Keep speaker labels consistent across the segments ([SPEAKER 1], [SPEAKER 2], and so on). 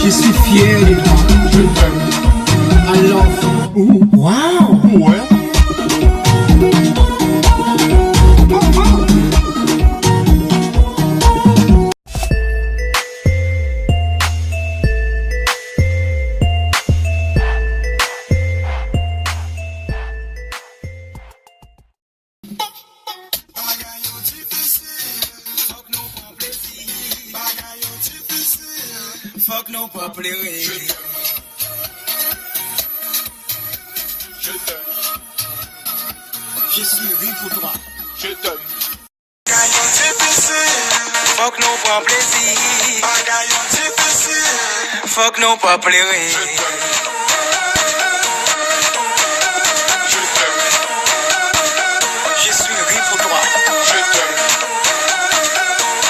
[SPEAKER 1] Je suis fier de toi. Je t'aime. I love you. Wow. Ouais.
[SPEAKER 2] Fuck non pas pleurer. Je t'aime. Je suis ri pour toi. Je t'aime. Bagaillon difficile. Fuck non pas plaisir. Bagaillon difficile. Fuck non pas pleurer. Je t'aime. Je t'aime. Je suis ri pour toi. Je t'aime.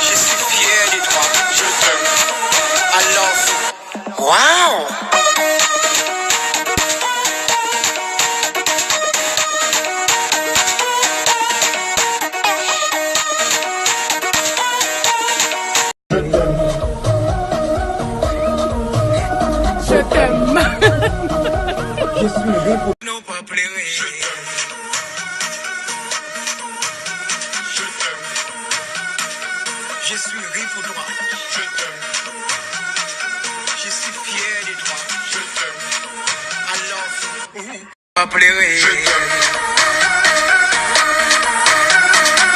[SPEAKER 2] Je suis fier de toi. Je t'aime. I love you. Wow.
[SPEAKER 1] Je t'aime. Je suis ri pour
[SPEAKER 2] Non pas pleurer. Je t'aime. Je t'aime. Je suis ri pour toi. Je t'aime. Je suis fier de toi. Je t'aime. I love you. Pas pleurer. Je t'aime.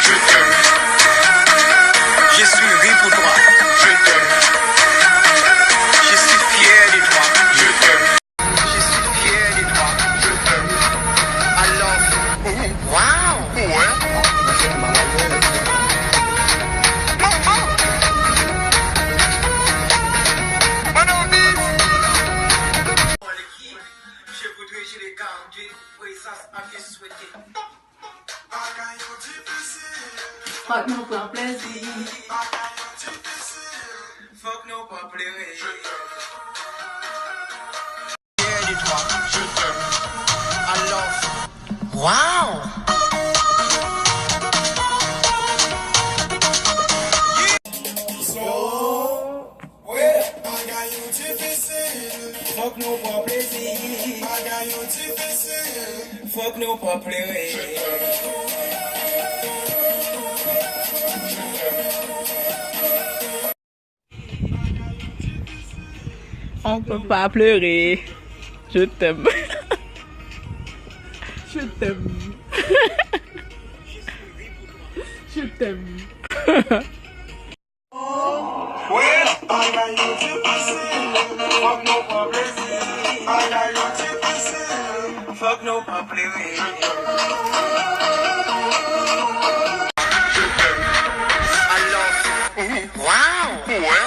[SPEAKER 2] Je t'aime. Je suis ri pour toi. Je t'aime. Je suis fier de toi. Je t'aime. Je suis fier de toi. Je t'aime. I love you. Wow. Ouais. Je voudrais je les garder, oui ça a fait souhaiter. Bagaillon difficile.
[SPEAKER 3] Fuck non pas plaisir.
[SPEAKER 2] Bagaillon difficile. Fuck non pas pleurer. Je t'aime. Fier de toi. Je t'aime. I love you. Wow. Bagaillon difficile. Fuck non pas plaisir. Bagaillon difficile. Fuck non pas pleurer. Je t'aime.
[SPEAKER 3] On peut pas pleurer. Je t'aime.
[SPEAKER 1] Je t'aime. Je t'aime.
[SPEAKER 2] Bagaillon difficile. Fuck non pas plaisir. Bagaillon difficile. Fuck non pas pleurer. Je t'aime. I love you. Wow. Ouais.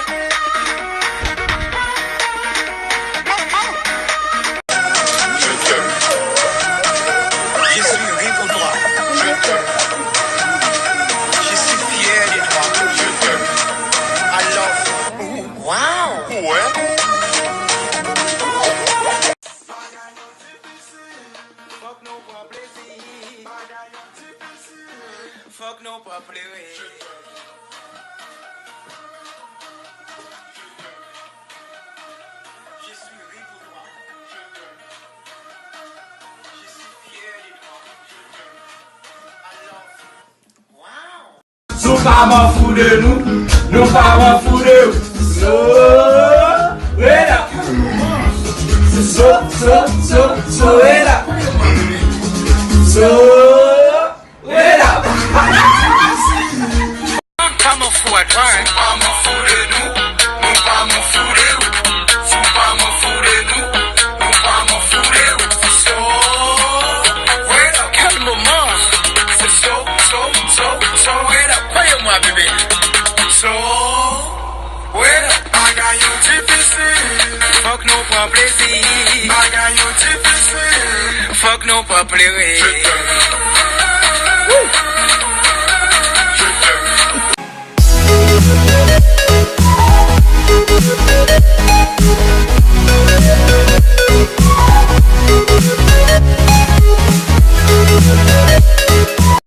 [SPEAKER 2] Je t'aime. Je suis ri pour toi. Je t'aime. Je suis fier de toi. Je t'aime. I love you. Wow. Ouais. Fuck non pas plaisir. Fuck non pas pleurer. Je suis ri pour toi. Je t'aime. Je suis fier de toi. Je t'aime. I love you. Wow.
[SPEAKER 1] Sou pas m'en fous de nous. Nous pas m'en fous de vous. So, wait up. So, wait up. So, wait up.
[SPEAKER 2] Pas m'en fous à toi, hein. Pas m'en fous de nous. Nous pas m'en fous de vous. Faut pas m'en fous de nous. Nous pas m'en fous de vous. So, wait up. Quel moment. C'est so, wait up. Croyez-moi, bébé. So, wait up. Bagaillon difficile. Fuck non pas plaisir. Bagaillon difficile. Fuck non pas pleurer. Je t'aime.